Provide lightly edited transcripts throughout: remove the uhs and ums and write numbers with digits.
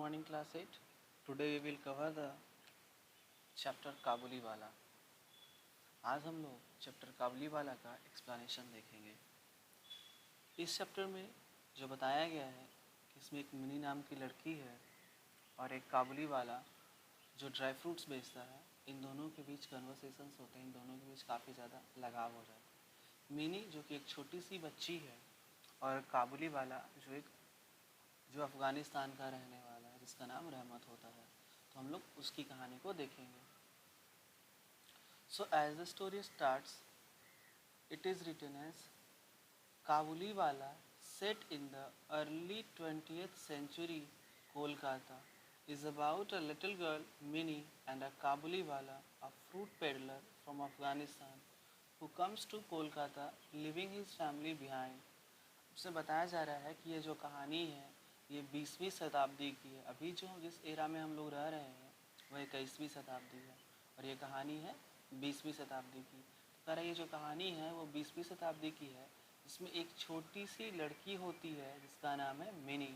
morning class 8. Today we will cover the chapter काबुली वाला. आज हम लोग चैप्टर काबुली वाला का एक्सप्लेनेशन देखेंगे. इस चैप्टर में जो बताया गया है कि इसमें एक मिनी नाम की लड़की है और एक काबुली वाला जो ड्राई फ्रूट्स बेचता है. इन दोनों के बीच कन्वर्सेशंस होते हैं, इन दोनों के बीच काफ़ी ज़्यादा लगाव हो जाता है. मिनी जो कि एक छोटी सी बच्ची है और काबुली वाला जो अफ़गानिस्तान का रहने वाला है जिसका नाम रहमत होता है. तो हम लोग उसकी कहानी को देखेंगे. So as the story starts it is written as Kabuliwala set in the early 20th century. Kolkata is about a little girl Minnie and a Kabuli wala, a fruit peddler from Afghanistan, who comes to Kolkata leaving his family behind. उससे बताया जा रहा है कि ये जो कहानी है ये 20वीं शताब्दी की है. अभी जो जिस एरा में हम लोग रह रहे हैं वह 21वीं शताब्दी है और ये कहानी है 20वीं शताब्दी की. तो कह रहा है ये जो कहानी है वो 20वीं शताब्दी की है जिसमें एक छोटी सी लड़की होती है जिसका नाम है मिनी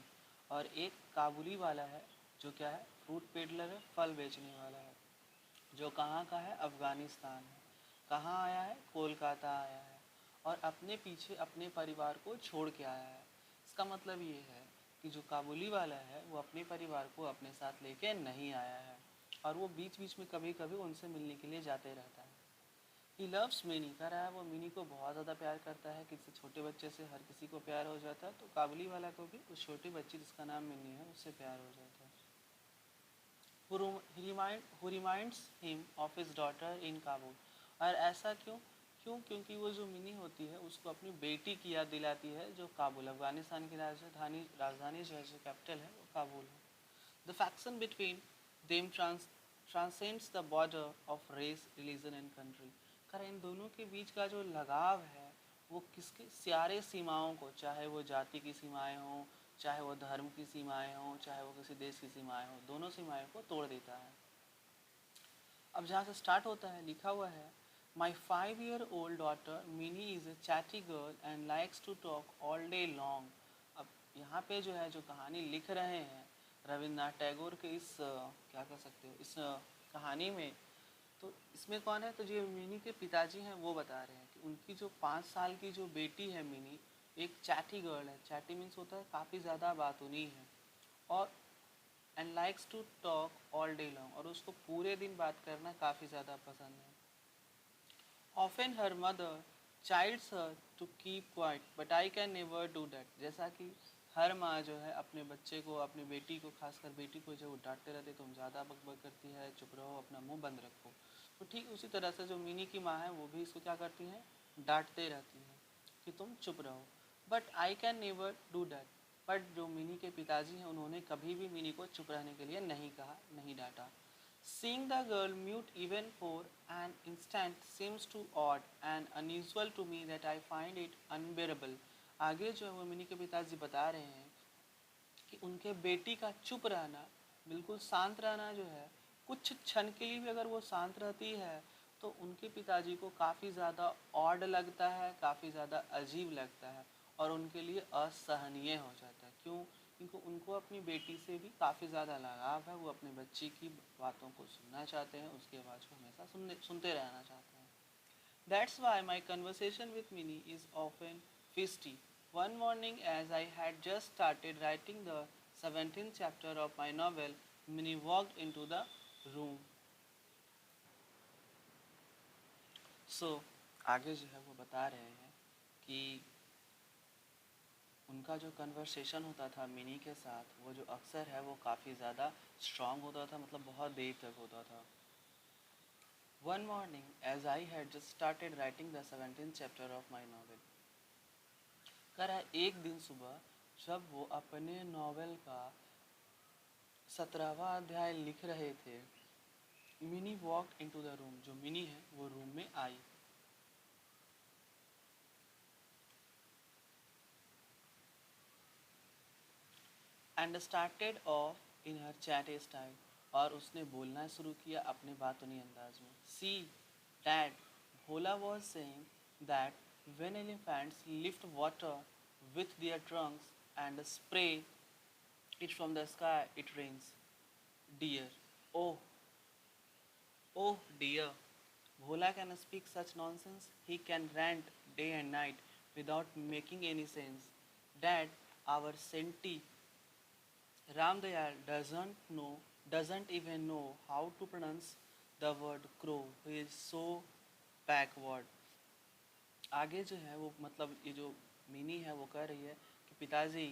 और एक काबुली वाला है जो क्या है फ्रूट पेडलर है, फल बेचने वाला है, जो कहाँ का है अफ़गानिस्तान है. कहाँ आया है? कोलकाता आया है और अपने पीछे अपने परिवार को छोड़ के आया है. इसका मतलब ये है कि जो काबुली वाला है वो अपने परिवार को अपने साथ लेके नहीं आया है और वो बीच बीच में कभी कभी उनसे मिलने के लिए जाते रहता है. ही लव्स मिनी, कह रहा है वो मिनी को बहुत ज़्यादा प्यार करता है. किसी छोटे बच्चे से हर किसी को प्यार हो जाता है तो काबुली वाला को भी उस छोटी बच्ची जिसका नाम मिनी है उससे प्यार हो जाता है. who reminds him of his daughter in Kabul. और ऐसा क्योंकि वो जो मिनी होती है उसको अपनी बेटी की याद दिलाती है जो काबुल अफ़गानिस्तान की राजधानी जो है जो कैपिटल है वो काबुल है. The faction between them transcends the border of race, religion and country. कर इन दोनों के बीच का जो लगाव है वो किसके सारे सीमाओं को, चाहे वो जाति की सीमाएं हों, चाहे वो धर्म की सीमाएं हों, चाहे वो किसी देश की सीमाएं हों, दोनों सीमाएं को तोड़ देता है. अब जहाँ से स्टार्ट होता है लिखा हुआ है my 5-year-old daughter Mini is a chatty girl and likes to talk all day long. अब यहाँ पे जो है जो कहानी लिख रहे हैं रविन्द्रनाथ टैगोर के इस क्या कह सकते हो इस कहानी में, तो इसमें कौन है तो जो मिनी के पिताजी हैं वो बता रहे हैं कि उनकी जो 5 साल की जो बेटी है मिनी एक चैटी गर्ल है. चैटी मीन्स होता है काफ़ी ज़्यादा बातूनी है और and likes to talk all day long और उसको पूरे दिन बात करना काफ़ी ज़्यादा पसंद है. Often her mother chides her to keep quiet but I can never do that. जैसा कि हर माँ जो है अपने बच्चे को, अपनी बेटी को, खासकर बेटी को जो डांटते रहते तुम ज़्यादा बकबक करती है, चुप रहो, अपना मुंह बंद रखो. तो ठीक उसी तरह से जो मिनी की माँ है वो भी इसको क्या करती हैं, डांटते रहती हैं कि तुम चुप रहो. But I can never do that. But जो मिनी के पिताजी हैं उन्होंने कभी भी मिनी को चुप रहने के लिए नहीं कहा, नहीं डांटा. Seeing the girl mute even for an instant seems too odd and unusual to me that I find it unbearable. आगे जो है वो मिनी के पिताजी बता रहे हैं कि उनके बेटी का चुप रहना, बिल्कुल शांत रहना जो है, कुछ क्षण के लिए भी अगर वो शांत रहती है तो उनके पिताजी को काफ़ी ज़्यादा ऑड लगता है, काफ़ी ज़्यादा अजीब लगता है और उनके लिए असहनीय हो जाता है. क्यों? क्योंकि उनको अपनी बेटी से भी काफ़ी ज़्यादा लगाव है. वो अपने बच्ची की बातों को सुनना चाहते हैं, उसकी आवाज़ को हमेशा सुनते रहना चाहते हैं. That's why my conversation with Minnie is often feisty. One morning, as I had just started writing the 17th chapter of my novel, Minnie walked into the room. So, आगे जो है वो बता रहे हैं कि उनका जो कन्वर्सेशन होता था मिनी के साथ वो जो अक्सर है वो काफ़ी ज़्यादा स्ट्रॉन्ग होता था, मतलब बहुत देर तक होता था. One morning as I had just started writing the 17th chapter of my novel. कह रहा है एक दिन सुबह जब वो अपने नॉवेल का 17वां अध्याय लिख रहे थे, Mini walk into the room. जो मिनी है वो रूम में आई. And started off in her chatty style. और उसने बोलना शुरू किया अपने बातूनी अंदाज में. See dad, Bhola was saying that when elephants lift water with their trunks and spray it from the sky, it rains. Dear, oh, oh dear, Bhola can speak such nonsense. He can rant day and night without making any sense. Dad, our Senti Ramdayal doesn't even know how to pronounce the word crow. He is so backward. आगे जो है वो मतलब ये जो मिनी है वो कह रही है कि पिताजी,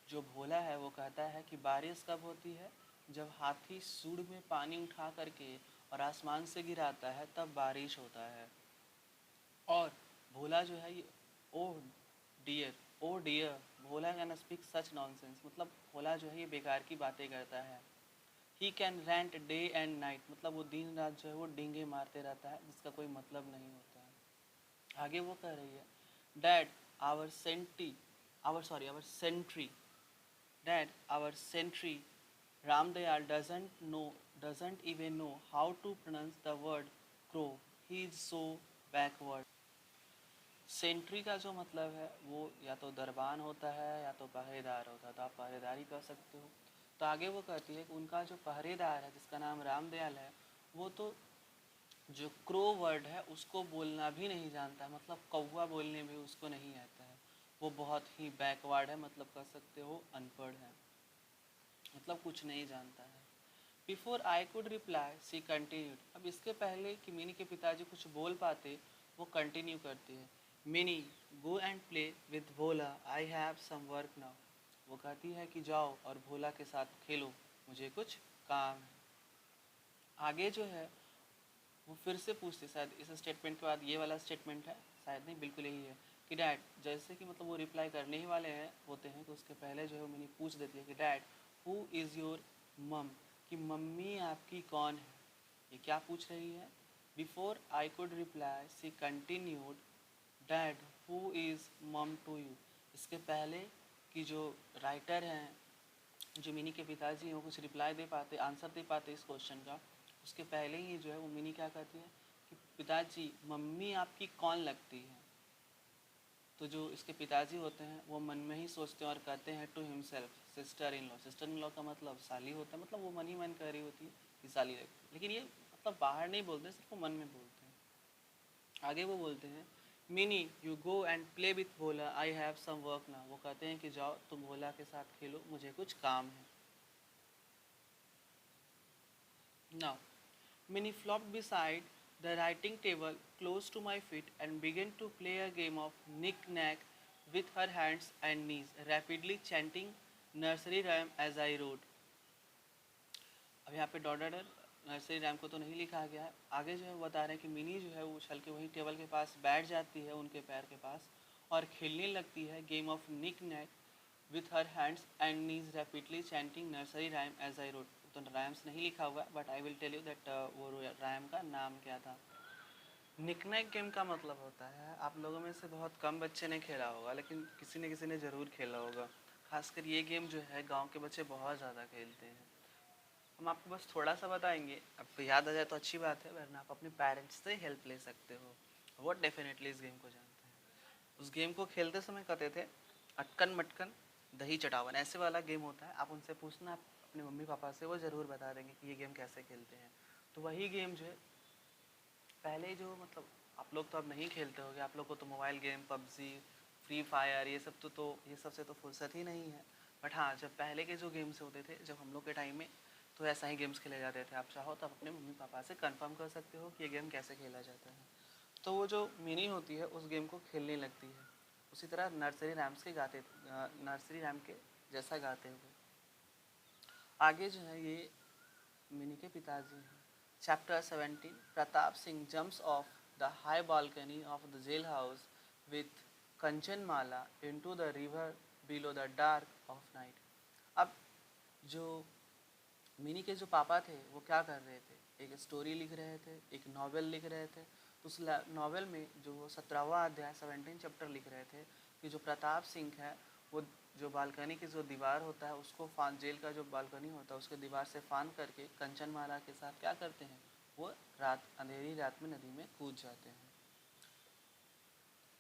जो भोला है वो कहता है कि बारिश कब होती है, जब हाथी सूंड में पानी उठा करके और आसमान से गिराता है तब बारिश होता है। और भोला जो है ये oh dear, oh dear, Bhola can speak such nonsense, मतलब भोला जो है ये बेकार की बातें करता है। He can rent day and night, मतलब वो दिन रात जो है वो डींगे मारते रहता है जिसका कोई मतलब नहीं होता है। आगे वो कह रही है dad our sentry dad our sentry Ramdayal doesn't even know how to pronounce the word crow, he is so backward. Sentry का जो मतलब है वो या तो दरबान होता है या तो पहरेदार होता है, तो आप पहरेदारी कर सकते हो। तो आगे वो कहती है कि उनका जो पहरेदार है जिसका नाम रामदयाल है, वो तो जो क्रो वर्ड है उसको बोलना भी नहीं जानता है, मतलब कौवा बोलने भी उसको नहीं आता है। वो बहुत ही बैकवर्ड है, मतलब कह सकते हो अनपढ़ है, मतलब कुछ नहीं जानता है। Before I could reply she continued, अब इसके पहले कि मिनी के पिताजी कुछ बोल पाते वो कंटिन्यू करती है। Mini go and play with Bhola, I have some work now, वो कहती है कि जाओ और भोला के साथ खेलो, मुझे कुछ काम है। आगे जो है वो फिर से पूछते, शायद इस स्टेटमेंट के बाद ये वाला स्टेटमेंट है, शायद नहीं बिल्कुल यही है कि डैड, जैसे कि मतलब वो रिप्लाई करने ही वाले हैं होते हैं तो उसके पहले जो है मिनी पूछ देती है कि डैड हु इज़ योर मम, कि मम्मी आपकी कौन है। ये क्या पूछ रही है। Before I could reply she continued dad who is mum to you, इसके पहले कि जो राइटर हैं, जो मिनी के पिताजी हैं, वो कुछ रिप्लाई दे पाते, आंसर दे पाते इस क्वेश्चन का, उसके पहले ही जो है वो मिनी क्या कहती है कि पिताजी मम्मी आपकी कौन लगती है। तो जो इसके पिताजी होते हैं वो मन में ही सोचते हैं और कहते हैं to himself sister in law, sister in law का मतलब साली होता है, मतलब वो मन ही मन कह रही होती है कि साली लगती है, लेकिन ये मतलब बाहर नहीं बोलते, सिर्फ वो मन में बोलते हैं। आगे वो बोलते हैं Mini you go and play with Bhola, I have some work now, वो कहते हैं कि जाओ तुम भोला के साथ खेलो, मुझे कुछ काम है। Now Minnie flopped beside the writing table close to my feet and began to play a game of knick-knack with her hands and knees, rapidly chanting nursery rhyme as I wrote. अब यहाँ पे daughter nursery RAM को तो नहीं लिखा गया है। आगे जो है वो बता रहे हैं कि मिनी जो है वो उछल के वहीं टेबल के पास बैठ जाती है उनके पैर के पास और खेलने लगती है game of knick knack with her hands and knees rapidly chanting nursery rhyme as I wrote. तो रैम्स नहीं लिखा हुआ but I will tell you that वो रैम का नाम क्या था। निकनैक गेम का मतलब होता है, आप लोगों में से बहुत कम बच्चे ने खेला होगा लेकिन किसी ने ज़रूर खेला होगा। खासकर ये गेम जो है गांव के बच्चे बहुत ज़्यादा खेलते हैं। हम आपको बस थोड़ा सा बताएंगे, आपको याद आ जाए तो अच्छी बात है, वरना आप अपने पेरेंट्स से हेल्प ले सकते हो। वो डेफिनेटली इस गेम को जानते हैं। उस गेम को खेलते समय कहते थे अटकन मटकन दही चटावन, ऐसे वाला गेम होता है। आप उनसे पूछना अपने मम्मी पापा से, वो ज़रूर बता देंगे कि ये गेम कैसे खेलते हैं। तो वही गेम जो है पहले जो मतलब आप लोग तो अब नहीं खेलते होगे, आप लोग को तो mobile game PUBG free fire ये सब तो ये सब से तो फुर्सत ही नहीं है। बट हाँ, जब पहले के जो गेम्स होते थे जब हम लोग के टाइम में, तो ऐसा ही गेम्स खेले जाते थे। आप चाहो तो आप अपने मम्मी पापा से कंफर्म कर सकते हो कि ये गेम कैसे खेला जाता है। तो वो जो मिनी होती है उस गेम को खेलने लगती है, उसी तरह नर्सरी रैम्स के गाते, नर्सरी रैम के जैसा गाते हुए। आगे जो है ये मिनी के पिताजी हैं। Chapter 17, Pratap Singh jumps off the high balcony of the jail house with Kanchanmala into the river below the dark of night. अब जो मिनी के जो पापा थे वो क्या कर रहे थे, एक स्टोरी लिख रहे थे, एक नॉवेल लिख रहे थे। तो उस नॉवेल में जो 17वां अध्याय 17 चैप्टर लिख रहे थे कि जो प्रताप सिंह है वो जो बालकनी की जो दीवार होता है उसको फान, जेल का जो बालकनी होता है उसके दीवार से फान करके कंचनमाला के साथ क्या करते हैं, वो रात अंधेरी रात में नदी में कूद जाते हैं।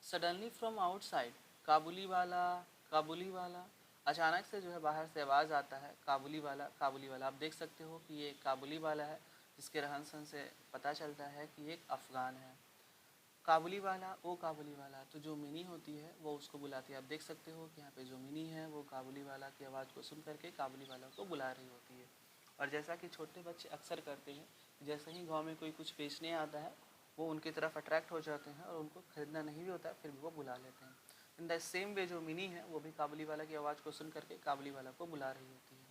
सडनली फ्रॉम आउटसाइड काबुली वाला अचानक से जो है बाहर से आवाज़ आता है, काबुली वाला, काबुली वाला। आप देख सकते हो कि ये एक काबुली वाला है, जिसके रहन सहन से पता चलता है कि ये एक अफ़गान है। काबुली वाला, ओ काबुली वाला। तो जो मिनी होती है वो उसको बुलाती है। आप देख सकते हो कि यहाँ पे जो मिनी है वो काबुली वाला की आवाज़ को सुन करके काबुली वाला को बुला रही होती है। और जैसा कि छोटे बच्चे अक्सर करते हैं, जैसे ही गांव में कोई कुछ बेचने आता है वो उनकी तरफ अट्रैक्ट हो जाते हैं और उनको खरीदना नहीं भी होता है फिर भी वो बुला लेते हैं। इन द सेम वे जो मिनी है वो भी काबुली वाला की आवाज़ को सुन करके काबुली वाला को बुला रही होती है।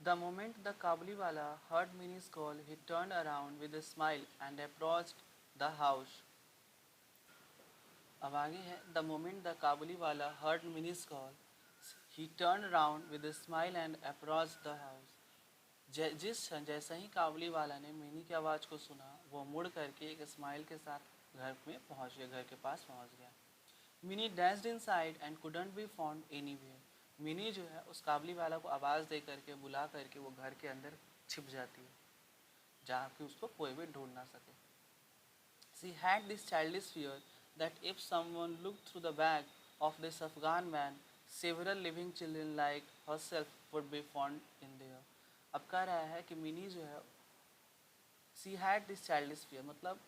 The moment the Kabuliwala heard Minnie's call, he turned around with a smile and approached the house. अब आगे है, The moment the Kabuliwala heard Minnie's call, he turned around with a smile and approached the house. जिस क्षण जैसे ही काबुली वाला ने mini की आवाज़ को सुना, वो मुड़ करके एक स्माइल के साथ घर में पहुंच गया, घर के पास पहुंच गया। Mini dashed inside and couldn't be found anywhere. Mini जो है उस काबुली वाला को आवाज़ दे करके, बुला करके वो घर के अंदर छिप जाती है, जहाँ कि उसको कोई भी ढूंढ ना सके। She had this childish fear that if someone looked through the bag of this Afghan man, several living children like herself would be found in there. अब कह रहा है कि मिनी जो है she had this childish fear, मतलब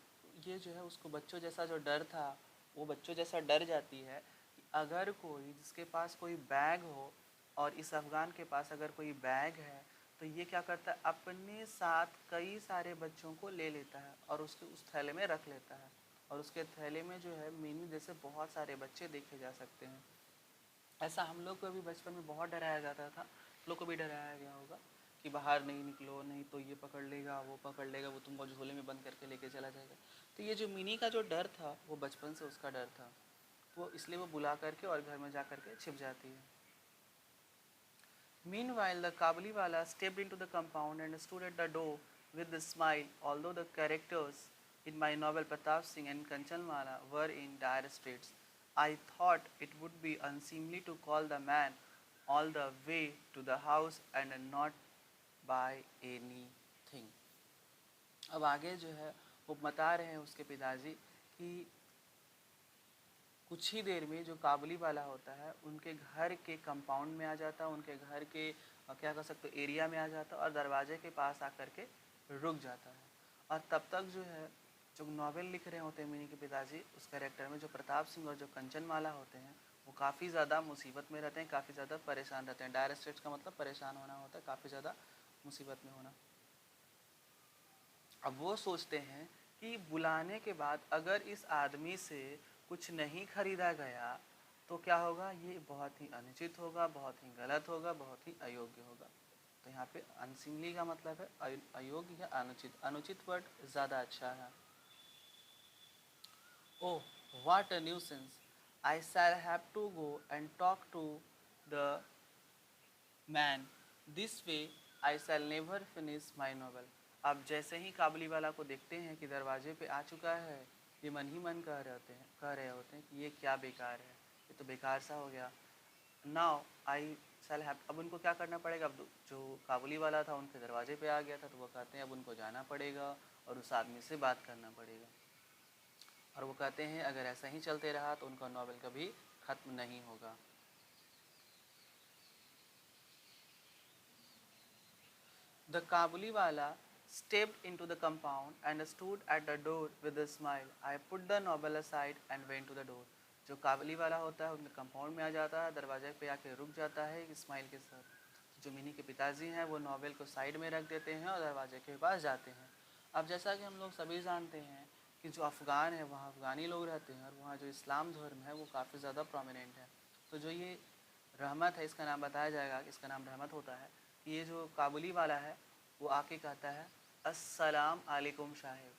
ये जो है उसको बच्चों जैसा जो डर था, वो बच्चों जैसा डर जाती है कि अगर कोई जिसके पास कोई बैग हो और इस अफ़गान के पास अगर कोई बैग है तो ये क्या करता है, अपने साथ कई सारे बच्चों को ले लेता है और उसके उस थैले में रख लेता है। और उसके थैले में जो है मिनी जैसे बहुत सारे बच्चे देखे जा सकते हैं। ऐसा हम लोग को भी बचपन में बहुत डराया जाता था, लोग को भी डराया गया होगा कि बाहर नहीं निकलो, नहीं तो ये पकड़ लेगा, वो पकड़ लेगा, वो तुमको झोले में बंद करके लेके चला जाएगा। तो ये जो मिनी का जो डर था वो बचपन से उसका डर था, वो इसलिए वो बुला करके और घर में जा करके छिप जाती है। Meanwhile, the Kabuliwala stepped into the compound and stood at the door with a smile. Although the characters in my novel Pratap Singh and Kanchanwala were in dire straits, I thought it would be unseemly to call the man all the way to the house and not buy anything. अब आगे जो है वो बता रहे हैं उसके पिताजी कि कुछ ही देर में जो काबुली वाला होता है उनके घर के कंपाउंड में आ जाता है, उनके घर के क्या कह सकते एरिया में आ जाता है और दरवाजे के पास आकर के रुक जाता है। और तब तक जो है जो नॉवेल लिख रहे होते हैं मिनी के पिताजी, उस कैरेक्टर में जो प्रताप सिंह और जो कंचनमाला होते हैं वो काफ़ी ज़्यादा मुसीबत में रहते हैं, काफ़ी ज़्यादा परेशान रहते हैं। डायर स्ट्रेट्स का मतलब परेशान होना होता है, काफ़ी ज़्यादा मुसीबत में होना। अब वो सोचते हैं कि बुलाने के बाद अगर इस आदमी से कुछ नहीं खरीदा गया तो क्या होगा, ये बहुत ही अनुचित होगा, बहुत ही गलत होगा, बहुत ही अयोग्य होगा। तो यहाँ पे अनसिमली का मतलब है अयोग्य या अनुचित। अनुचित वर्ड ज़्यादा अच्छा है। Oh what a nuisance, I shall have to go and talk to the man, this way I shall never finish my novel. अब जैसे ही काबुली वाला को देखते हैं कि दरवाजे पे आ चुका है, ये मन ही मन कह रहे होते हैं कि ये क्या बेकार है, ये तो बेकार सा हो गया। नाउ आई शैल हैव, अब उनको क्या करना पड़ेगा, अब जो काबुली वाला था उनके दरवाजे पे आ गया था तो वो कहते हैं अब उनको जाना पड़ेगा और उस आदमी से बात करना पड़ेगा। और वो कहते हैं अगर ऐसा ही चलते रहा तो उनका नॉवल कभी ख़त्म नहीं होगा। The Kabuliwala stepped into the compound and stood at the door with a smile. I put the novel aside and went to the door. जो काबुली वाला होता है उनके कंपाउंड में आ जाता है, दरवाजे पे आके रुक जाता है एक स्माइल के साथ। जो मिनी के पिताजी हैं वो नॉवेल को साइड में रख देते हैं और दरवाजे के पास जाते हैं। अब जैसा कि हम लोग सभी जानते हैं कि जो अफ़गान है वहाँ अफ़गानी लोग रहते हैं और वहाँ जो इस्लाम धर्म है वो काफ़ी ज़्यादा प्रोमिनेंट है। तो जो ये रहमत है, इसका नाम बताया जाएगा, इसका नाम रहमत होता है। कि ये जो काबुली वाला है वो आके कहता है अस्सलाम वालेकुम साहिब,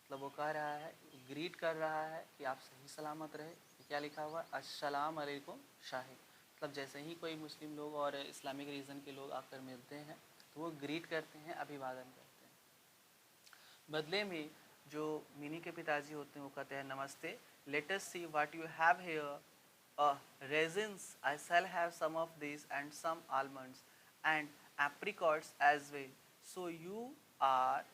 मतलब वो कह रहा है, ग्रीट कर रहा है कि आप सही सलामत रहे। क्या लिखा हुआ है, अस्सलाम वालेकुम साहिब, मतलब जैसे ही कोई मुस्लिम लोग और इस्लामिक रीजन के लोग आकर मिलते हैं तो वो ग्रीट करते हैं, अभिवादन करते हैं। बदले में जो मिनी के पिताजी होते हैं वो कहते हैं नमस्ते, let us see what you have here, raisins, I shall have some of these and some almonds and apricots as well. So you are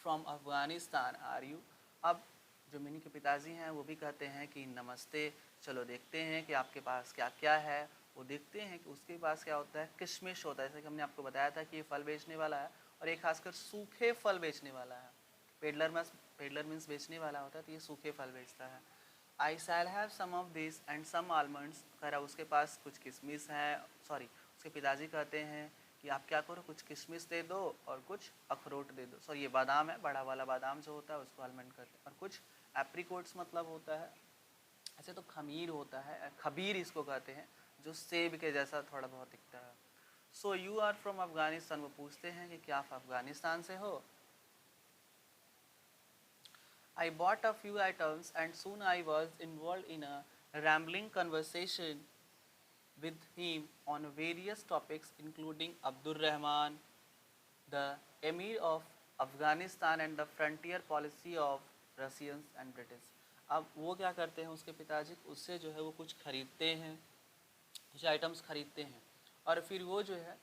from Afghanistan, are you? अब जो मिनी के पिताजी हैं वो भी कहते हैं कि नमस्ते, चलो देखते हैं कि आपके पास क्या क्या है। वो देखते हैं कि उसके पास क्या होता है, किशमिश होता है, जैसे कि हमने आपको बताया था कि ये फल बेचने वाला है और ये खासकर सूखे फल बेचने वाला है। पेडलर मीन्स बेचने वाला होता है, तो ये सूखे फल बेचता है। I shall have some of this and some almonds, कह रहा उसके पास कुछ किशमिश है, सॉरी उसके पिताजी कहते हैं कि आप क्या करो, कुछ किशमिश दे दो और कुछ अखरोट दे दो, सॉरी ये बादाम है, बड़ा वाला बादाम जो होता है उसको आलमंड कहते हैं, और कुछ एप्रिकोट्स मतलब होता है, ऐसे तो खमीर होता है, खबीर इसको कहते हैं, जो सेब के जैसा थोड़ा बहुत दिखता है। So you are from Afghanistan, वो पूछते हैं कि क्या आप अफगानिस्तान से हो। I bought a few items and soon I was involved in a rambling conversation with him on various topics including Abdur Rahman, the Emir of Afghanistan and the frontier policy of Russians and British। अब वो क्या करते हैं उसके पिताजी, उससे जो है वो कुछ खरीदते हैं, कुछ आइटम्स खरीदते हैं और फिर वो जो है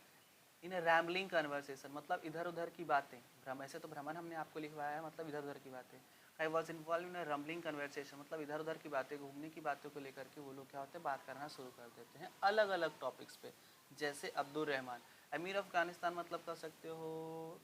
इन रैम्बलिंग कन्वर्सेशन मतलब इधर उधर की बातें, ऐसे तो भ्रमण हमने आपको लिखवाया है मतलब इधर उधर की बातें। I was involve in rumbling conversation मतलब इधर उधर की बातें, घूमने की बातों को लेकर के वो लोग क्या होते हैं, बात करना शुरू कर देते हैं अलग अलग टॉपिक्स पे। जैसे अब्दुल रहमान, अमीर अफगानिस्तान मतलब कह सकते हो,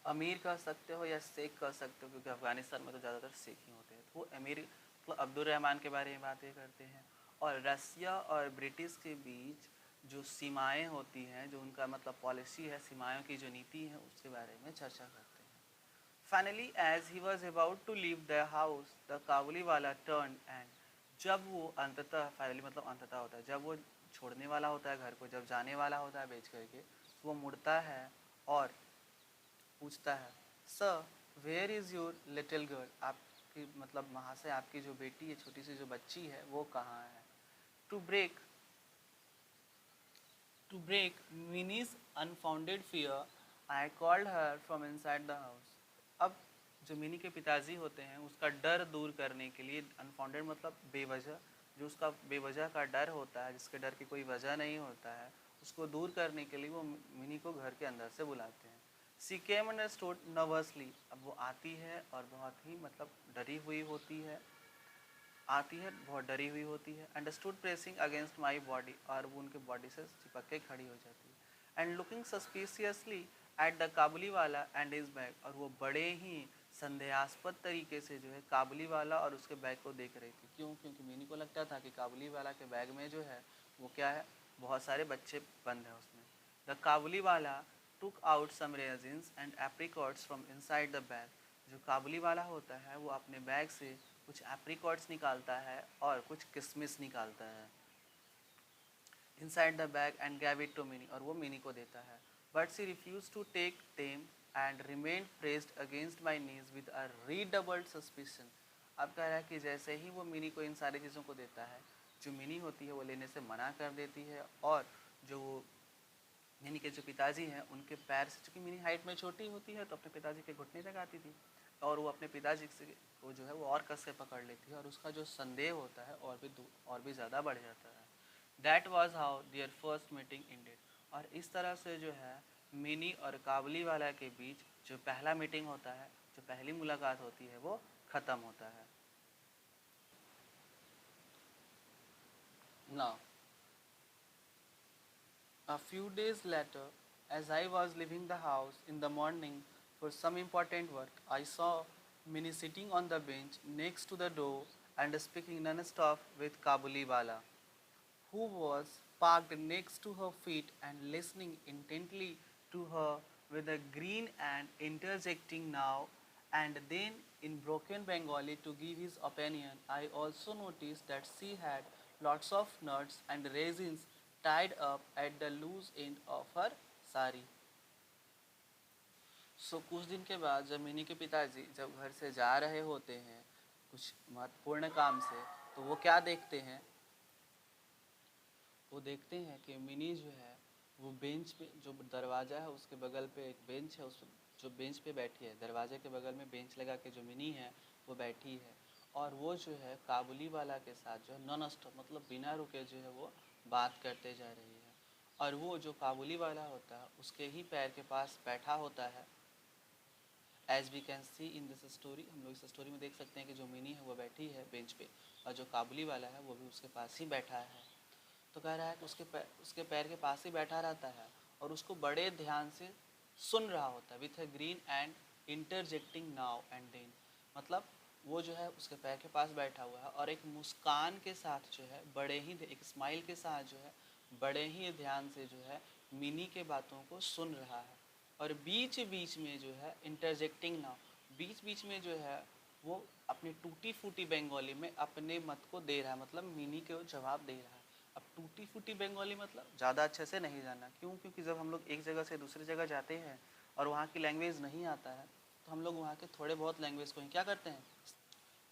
अमीर कह सकते हो या शेख कह सकते हो, क्योंकि अफगानिस्तान में तो ज़्यादातर शेख ही होते हैं। तो वो अमीर मतलब अब्दुल रहमान के बारे में बातें करते हैं और रसिया और ब्रिटिश के बीच जो सीमाएं होती हैं, जो उनका मतलब पॉलिसी है, सीमाओं की जो नीति है, उसके बारे में चर्चा करते हैं। Finally as he was about to leave the house the Kabuliwala turn and, जब वो अंततः, फाइनली मतलब अंततः होता है, जब वो छोड़ने वाला होता है घर को, जब जाने वाला होता है बेच करके, तो वो मुड़ता है और पूछता है, sir where is your little girl, आपकी मतलब वहाँ से आपकी जो बेटी है, छोटी सी जो बच्ची है, वो कहाँ है। To break Minnie's unfounded fear, I called her from inside the house। अब जो मिनी के पिताजी होते हैं उसका डर दूर करने के लिए, अनफाउंडेड मतलब बेवजह, जो उसका बेवजह का डर होता है, जिसके डर की कोई वजह नहीं होता है, उसको दूर करने के लिए वो मिनी को घर के अंदर से बुलाते हैं। सी केम एंड स्टूड नर्वसली, अब वो आती है और बहुत ही मतलब डरी हुई होती है, बहुत डरी हुई होती है। And stood pressing against my body, और वो उनके बॉडी से चिपक के खड़ी हो जाती है। And looking suspiciously at the Kabuliwala and his bag, और वो बड़े ही संदेहास्पद तरीके से जो है काबुली वाला और उसके बैग को देख रही थी। क्यों? क्योंकि मिनी को लगता था कि काबुली वाला के बैग में जो है वो क्या है, बहुत सारे बच्चे बंद हैं उसमें। The Kabuliwala took out some raisins and apricots from inside the bag, जो काबुली वाला होता है वो अपने बैग से कुछ एप्रिकॉट्स निकालता है और कुछ किशमिश निकालता है inside the bag and gave it to Mini, और वो मिनी को देता है। But she refuse to take them and remain pressed against my knees with a redoubled suspicion. अब कह रहा है कि जैसे ही वो मिनी को इन सारी चीज़ों को देता है, जो मिनी होती है वो लेने से मना कर देती है, और जो मिनी के जो पिताजी हैं उनके पैर से, चूँकि मिनी हाइट में छोटी होती है तो अपने पिताजी के घुटने तक आती थी, और वो अपने पिताजी से वो जो है वो और कस के पकड़ लेती है, और उसका जो संदेह होता है और भी ज़्यादा बढ़ जाता है। That was how their first meeting ended, और इस तरह से जो है मिनी और काबुली वाला के बीच जो पहला मीटिंग होता है, जो पहली मुलाकात होती है, वो ख़त्म होता है। Now a few days later, as I was leaving the house in the morning for some important work, I saw Minnie sitting on the bench next to the door and speaking non-stop with Kabuli Wala, who was parked next to her feet and listening intently to her with a grin and interjecting now and then in broken Bengali to give his opinion. I also noticed that she had lots of nuts and raisins tied up at the loose end of her sari. कुछ दिन के बाद जब mini के पिताजी जब घर से जा रहे होते हैं कुछ महत्वपूर्ण काम से, तो वो क्या देखते हैं, वो देखते हैं कि मिनी जो है वो बेंच पे, जो दरवाज़ा है उसके बगल पे एक बेंच है, उस जो बेंच पे बैठी है, दरवाजे के बगल में बेंच लगा के जो मिनी है वो बैठी है, और वो जो है काबुली वाला के साथ जो है नॉन स्टॉप मतलब बिना रुके जो है वो बात करते जा रही है, और वो जो काबुली वाला होता है उसके ही पैर के पास बैठा होता है, as we can see in this story, हम लोग इस स्टोरी में देख सकते हैं कि जो मिनी है वो बैठी है बेंच पे और जो काबुली वाला है वो भी उसके पास ही बैठा है। तो कह रहा है कि उसके पैर के पास ही बैठा रहता है और उसको बड़े ध्यान से सुन रहा होता है with a grin and interjecting now and then. मतलब वो जो है उसके पैर के पास बैठा हुआ है और एक मुस्कान के साथ जो है बड़े ही एक स्माइल के साथ जो है बड़े ही ध्यान से जो है मिनी के बातों को सुन रहा है। और बीच बीच में जो है इंटरजेक्टिंग नाउ, बीच बीच में जो है वो अपनी टूटी फूटी बंगाली में अपने मत को दे रहा है, मतलब मिनी को जवाब दे रहा है। अब टूटी फूटी बंगाली मतलब ज़्यादा अच्छे से नहीं जाना, क्यों? क्योंकि जब हम लोग एक जगह से दूसरी जगह जाते हैं और वहाँ की लैंग्वेज नहीं आता है तो हम लोग वहाँ के थोड़े बहुत लैंग्वेज को ही क्या करते हैं।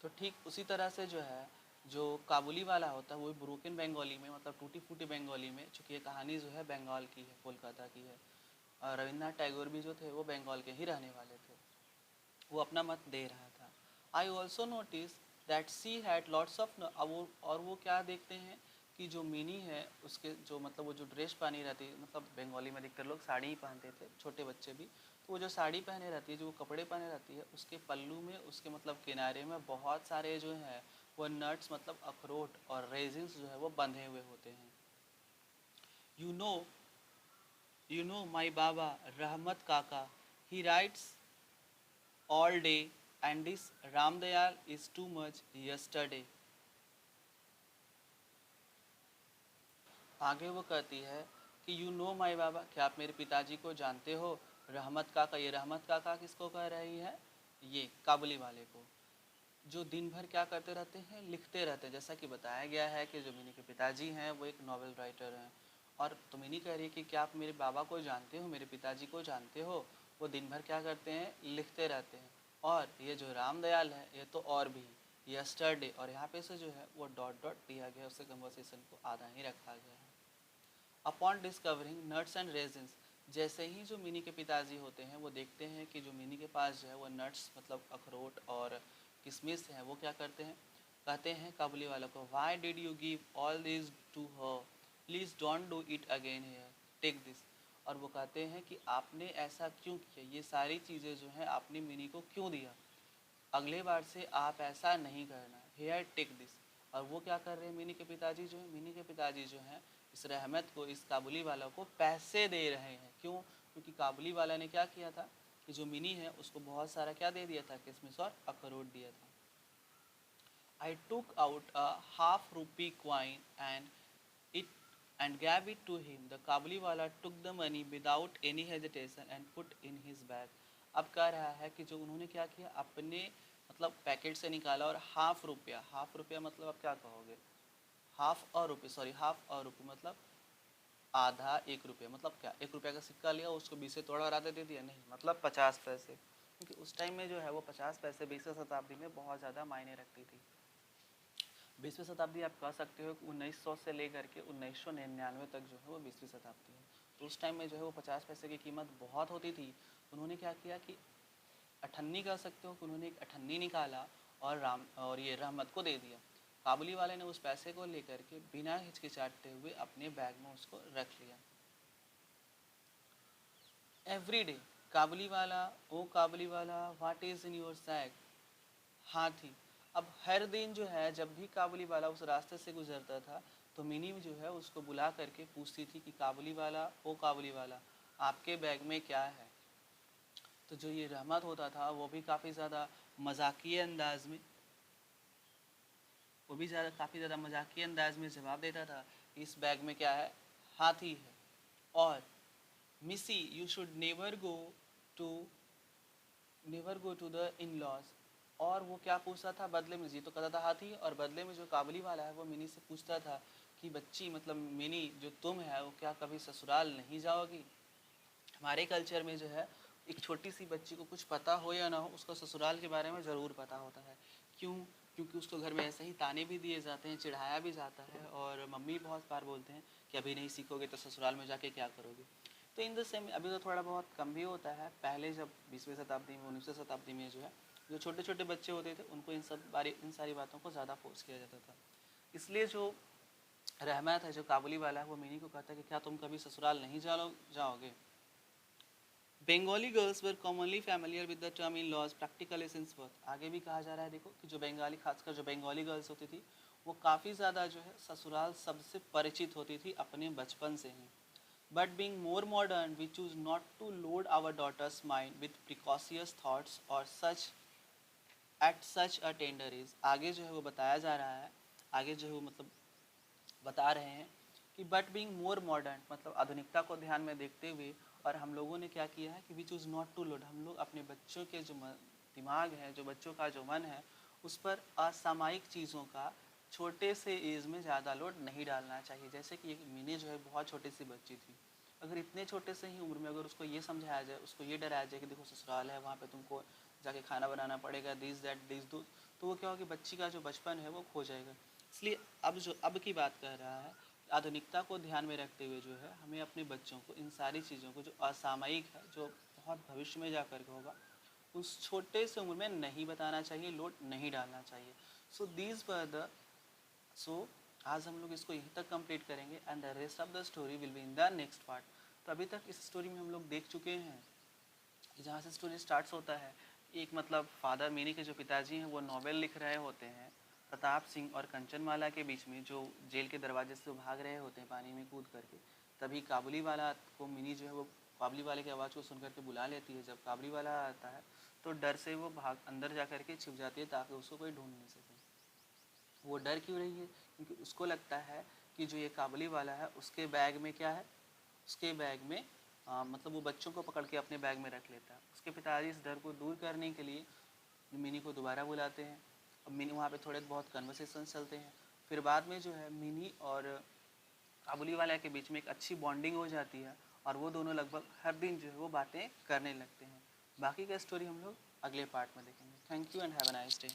तो ठीक उसी तरह से जो है जो काबुली वाला होता है वो ब्रोकन बंगाली में, मतलब टूटी फूटी बंगाली में, चूँकि ये कहानी जो है बंगाल की है, कोलकाता की है, और रविन्द्रनाथ टैगोर भी जो थे वो बंगाल के ही रहने वाले थे, वो अपना मत दे रहा था। I also notice that she had lots of, और वो क्या देखते हैं कि जो मिनी है उसके जो मतलब वो जो ड्रेस पहनी रहती है, मतलब बंगाली में अधिकतर लोग साड़ी ही पहनते थे, छोटे बच्चे भी, तो वो जो साड़ी पहने रहती है, जो वो कपड़े पहने रहती है, उसके पल्लू में, उसके मतलब किनारे में बहुत सारे जो है वो नट्स मतलब अखरोट और रेजिन्स जो है वो बंधे हुए होते हैं। You know you know my Baba Rahmat Kaka, he writes all day and this Ramdayal is too much yesterday। आगे वो कहती है कि यू नो माई बाबा, क्या आप मेरे पिताजी को जानते हो। रहमत काका, ये रहमत काका किसको कह रही है, ये काबुली वाले को, जो दिन भर क्या करते रहते हैं, लिखते रहते हैं। जैसा कि बताया गया है कि जो मिनी के पिताजी हैं वो एक नॉवेल राइटर हैं, और तो मिनी कह रही है कि क्या आप मेरे बाबा को जानते हो, मेरे पिताजी को जानते हो, वो दिन भर क्या करते हैं, लिखते रहते हैं। और ये जो रामदयाल है ये तो और भी, यस्टरडे, और यहाँ पे से जो है वो डॉट डॉट दिया गया, उससे कन्वर्सेशन को आधा ही रखा गया है। Upon discovering nuts and resins, जैसे ही जो मिनी के पिताजी होते हैं वो देखते हैं कि जो मिनी के पास जो है वो नट्स मतलब अखरोट और किशमिश है, वो क्या करते हैं, कहते हैं काबुली वालों को, why did you give all this to her, please don't do it again here, take this. और वो कहते हैं कि आपने ऐसा क्यों किया, ये सारी चीज़ें जो हैं आपने मिनी को क्यों दिया, अगले बार से आप ऐसा नहीं करना, हेयर टेक दिस। और वो क्या कर रहे हैं, मिनी के पिताजी जो है, मिनी के पिताजी जो हैं इस रहमत को, इस काबुली वाला को पैसे दे रहे हैं। क्यों? क्योंकि काबुली वाला ने क्या किया था कि जो मिनी है उसको बहुत सारा क्या दे दिया था, किशमिश और अखरोट दिया था। I took out a half rupee coin it and gave it to him. The Kabuliwala took the money without any hesitation and put in his bag। अब कह रहा है कि जो उन्होंने क्या किया, अपने मतलब पैकेट से निकाला और हाफ रुपया मतलब आप क्या कहोगे, हाफ और रुपये, सॉरी हाफ और रुपये मतलब आधा एक रुपया, मतलब क्या, एक रुपया का सिक्का लिया उसको 20 से तोड़ा और आधा दे दिया, नहीं मतलब 50 पैसे, क्योंकि उस टाइम में जो है वो 50 पैसे 20वीं शताब्दी में बहुत ज़्यादा मायने रखती थी। 20वीं शताब्दी आप कह सकते हो कि 1900 से लेकर के 1999 तक जो है वो 20वीं शताब्दी है। तो उस टाइम में जो है वो 50 पैसे की कीमत बहुत होती थी। उन्होंने क्या किया कि अठन्नी कह सकते हो कि उन्होंने एक अठन्नी निकाला और ये रहमत को दे दिया। काबुली वाले ने उस पैसे को लेकर के बिना हिचकिचाते हुए अपने बैग में उसको रख लिया। एवरी डे काबुली वाला, oh Kabuliwala, what is in your sack, हाथी। अब हर दिन जो है जब भी काबुली वाला उस रास्ते से गुजरता था तो मिनी जो है उसको बुला करके पूछती थी कि काबुली वाला, ओ काबुली वाला, आपके बैग में क्या है। तो जो ये रहमत होता था वो भी काफ़ी ज़्यादा मजाकिया अंदाज में, काफ़ी ज़्यादा मजाकिया अंदाज में जवाब देता था कि इस बैग में क्या है, हाथी है। और missy you should to never go to the in laws. और वो क्या पूछता था बदले में, जी तो कहता था हाथी, और बदले में जो काबुली वाला है वो मिनी से पूछता था कि बच्ची मतलब मिनी जो तुम है वो क्या कभी ससुराल नहीं जाओगी। हमारे कल्चर में जो है एक छोटी सी बच्ची को कुछ पता हो या ना हो उसको ससुराल के बारे में ज़रूर पता होता है। क्यों? क्योंकि उसको घर में ऐसे ही ताने भी दिए जाते हैं, चिढ़ाया भी जाता है, और मम्मी बहुत बार बोलते हैं कि अभी नहीं सीखोगे तो ससुराल में जाके क्या करोगे। तो इन द सेम अभी तो थोड़ा बहुत कम भी होता है, पहले जब 20वीं शताब्दी में 19वीं शताब्दी में जो है जो छोटे छोटे बच्चे होते थे उनको इन सारी बातों को ज़्यादा फोर्स किया जाता था। इसलिए जो रहमत है, जो काबुली वाला है, वो मिनी को कहता है कि क्या तुम कभी ससुराल नहीं जाओगे। Bengali girls were commonly familiar with the term in laws practically since birth. आगे भी कहा जा रहा है देखो कि जो बंगाली, खासकर जो बंगाली गर्ल्स होती थी वो काफ़ी ज़्यादा जो है ससुराल सबसे परिचित होती थी अपने बचपन से ही। But being more modern we choose not to load our daughters mind with precocious thoughts और such at such a tender age. आगे जो है वो बताया जा रहा है, आगे जो है वो मतलब बता रहे हैं कि बट बीइंग मोर मॉडर्न मतलब आधुनिकता को ध्यान में देखते हुए, और हम लोगों ने क्या किया है कि we choose not to load, हम लोग अपने बच्चों के जो दिमाग है, जो बच्चों का जो मन है, उस पर असामयिक चीज़ों का छोटे से एज में ज़्यादा लोड नहीं डालना चाहिए। जैसे कि एक मिनी जो है बहुत छोटी सी बच्ची थी, अगर इतने छोटे से ही उम्र में अगर उसको ये समझाया जाए, उसको ये डराया जाए कि देखो ससुराल है, वहाँ पे तुमको जाके खाना बनाना पड़ेगा, दिस दैट दिस दो, तो वो क्या होगा कि बच्ची का जो बचपन है वो खो जाएगा। इसलिए अब की बात कर रहा है, आधुनिकता को ध्यान में रखते हुए जो है हमें अपने बच्चों को इन सारी चीज़ों को जो असामयिक है, जो बहुत भविष्य में जा कर के होगा, उस छोटे से उम्र में नहीं बताना चाहिए, लोड नहीं डालना चाहिए। So these were the so आज हम लोग इसको यहीं तक कंप्लीट करेंगे and the rest of the story will be in the next part. तो अभी तक इस स्टोरी में हम लोग देख चुके हैं कि जहाँ से स्टोरी स्टार्ट्स होता है, एक मतलब फादर मीनी के जो पिताजी हैं वो नॉवेल लिख रहे होते हैं प्रताप सिंह और कंचनमाला के बीच में, जो जेल के दरवाजे से भाग रहे होते हैं पानी में कूद करके। तभी काबुली वाला को मिनी जो है वो काबुली वाले की आवाज़ को सुन करके बुला लेती है। जब काबुली वाला आता है तो डर से वो भाग अंदर जा करके छिप जाती है ताकि उसको कोई ढूंढ नहीं सके। वो डर क्यों रही है? क्योंकि उसको लगता है कि जो ये काबुली वाला है उसके बैग में क्या है, उसके बैग में मतलब वो बच्चों को पकड़ के अपने बैग में रख लेता है। उसके पिताजी इस डर को दूर करने के लिए मिनी को दोबारा बुलाते हैं। अब मिनी वहाँ पे थोड़े बहुत कन्वर्सेशन चलते हैं, फिर बाद में जो है मिनी और काबुली वाला के बीच में एक अच्छी बॉन्डिंग हो जाती है और वो दोनों लगभग हर दिन जो है वो बातें करने लगते हैं। बाकी का स्टोरी हम लोग अगले पार्ट में देखेंगे। Thank you and have a nice day.